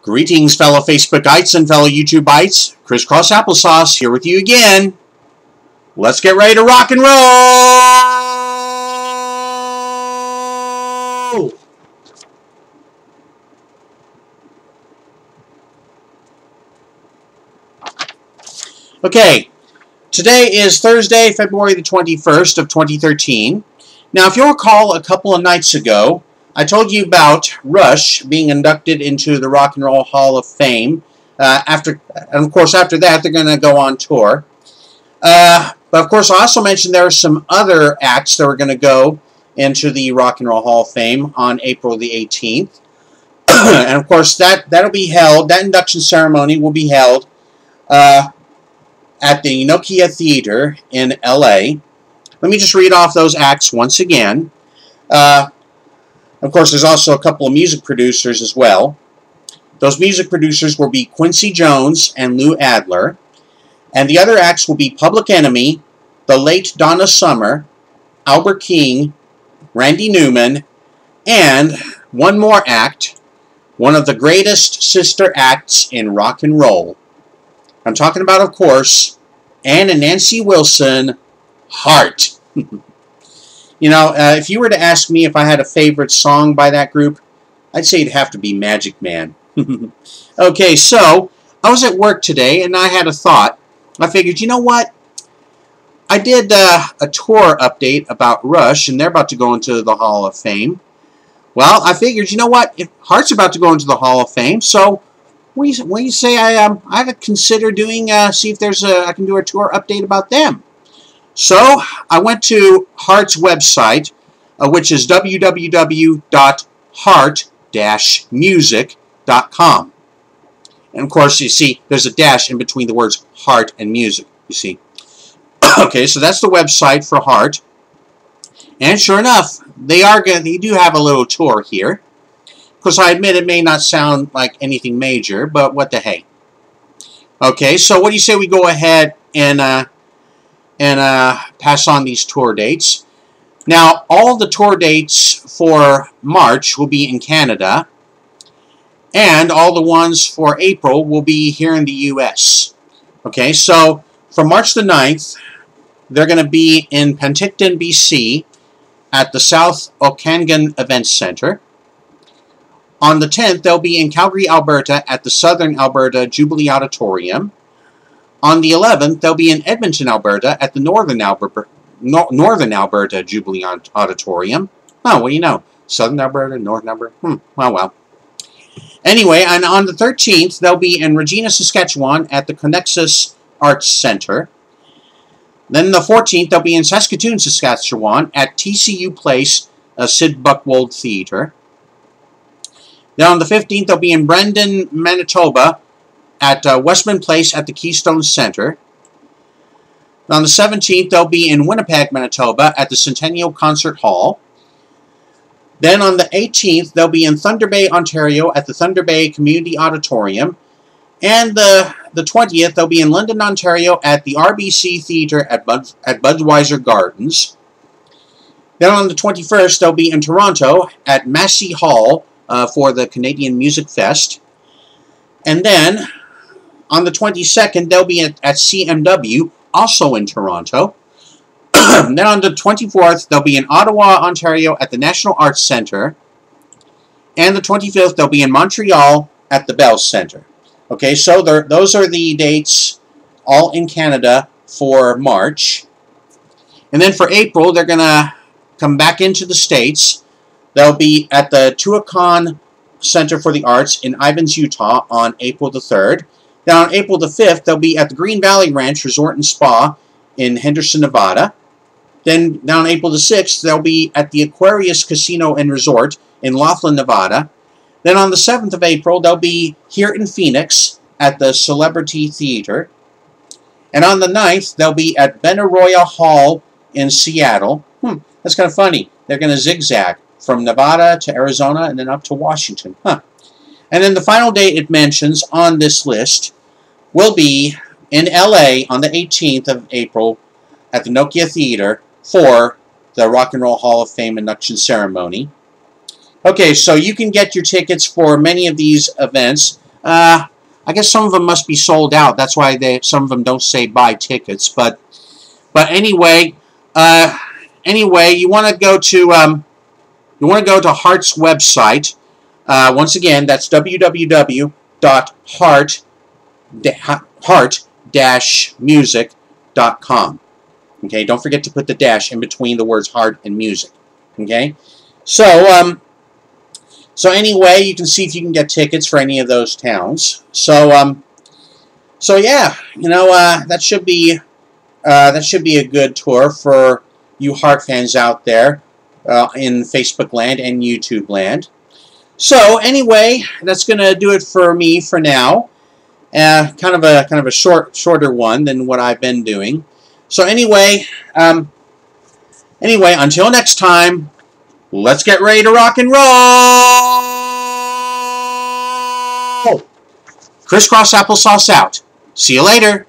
Greetings, fellow Facebookites and fellow YouTubeites. Crisscross Applesauce here with you again. Let's get ready to rock and roll! Okay, today is Thursday, February the 21st of 2013. Now, if you'll recall, a couple of nights ago, I told you about Rush being inducted into the Rock and Roll Hall of Fame. And of course, after that, they're going to go on tour. But of course, I also mentioned there are some other acts that are going to go into the Rock and Roll Hall of Fame on April the 18th. And of course, that'll be held. That induction ceremony will be held at the Nokia Theater in LA. Let me just read off those acts once again. Of course, there's also a couple of music producers as well. Those music producers will be Quincy Jones and Lou Adler. And the other acts will be Public Enemy, the late Donna Summer, Albert King, Randy Newman, and one more act, one of the greatest sister acts in rock and roll. I'm talking about, of course, Ann and Nancy Wilson, Heart. You know, if you were to ask me if I had a favorite song by that group, I'd say it'd have to be Magic Man. Okay, so I was at work today and I had a thought. I figured, you know what? I did a tour update about Rush and they're about to go into the Hall of Fame. Well, I figured, you know what? If Heart's about to go into the Hall of Fame, so what do you say I ought to consider doing, see if there's I can do a tour update about them. So, I went to Heart's website, which is www.heart-music.com. And of course, you see, there's a dash in between the words Heart and Music, you see. Okay, so that's the website for Heart. And sure enough, they do have a little tour here. Of course, I admit it may not sound like anything major, but what the hey. Okay, so what do you say we go ahead and pass on these tour dates. Now, all the tour dates for March will be in Canada, and all the ones for April will be here in the U.S. Okay, so for March the 9th, they're going to be in Penticton, BC, at the South Okanagan Events Center. On the 10th, they'll be in Calgary, Alberta, at the Southern Alberta Jubilee Auditorium. On the 11th, they'll be in Edmonton, Alberta, at the Northern Alberta Jubilee Auditorium. Oh, what do you know? Southern Alberta, Northern Alberta? Well. Anyway, and on the 13th, they'll be in Regina, Saskatchewan, at the Connexus Arts Center. Then the 14th, they'll be in Saskatoon, Saskatchewan, at TCU Place, Sid Buchwald Theater. Then on the 15th, they'll be in Brandon, Manitoba, at Westman Place at the Keystone Center. On the 17th, they'll be in Winnipeg, Manitoba at the Centennial Concert Hall. Then on the 18th, they'll be in Thunder Bay, Ontario at the Thunder Bay Community Auditorium. And the 20th, they'll be in London, Ontario at the RBC Theatre at Budweiser Gardens. Then on the 21st, they'll be in Toronto at Massey Hall for the Canadian Music Fest. And then on the 22nd, they'll be at CMW, also in Toronto. Then on the 24th, they'll be in Ottawa, Ontario, at the National Arts Centre. And the 25th, they'll be in Montreal at the Bell Centre. Okay, so those are the dates, all in Canada, for March. And then for April, they're going to come back into the States. They'll be at the Tuacahn Center for the Arts in Ivins, Utah on April the 3rd. Then on April the 5th, they'll be at the Green Valley Ranch Resort and Spa in Henderson, Nevada. Then on April the 6th, they'll be at the Aquarius Casino and Resort in Laughlin, Nevada. Then on the 7th of April, they'll be here in Phoenix at the Celebrity Theater. And on the 9th, they'll be at Benaroya Hall in Seattle. That's kind of funny. They're going to zigzag from Nevada to Arizona and then up to Washington. And then the final date it mentions on this list will be in LA on the 18th of April at the Nokia Theater for the Rock and Roll Hall of Fame induction ceremony. Okay, so you can get your tickets for many of these events I guess some of them must be sold out. That's why some of them don't say buy tickets. But anyway, you want to go to Heart's website. Once again, that's www.heart-music.com. Okay, don't forget to put the dash in between the words heart and music. Okay, so anyway, you can see if you can get tickets for any of those towns. So yeah, that should be a good tour for you Heart fans out there in Facebook land and YouTube land. So anyway, that's gonna do it for me for now. Kind of a shorter one than what I've been doing. So anyway, until next time, let's get ready to rock and roll. Crisscross applesauce out. See you later.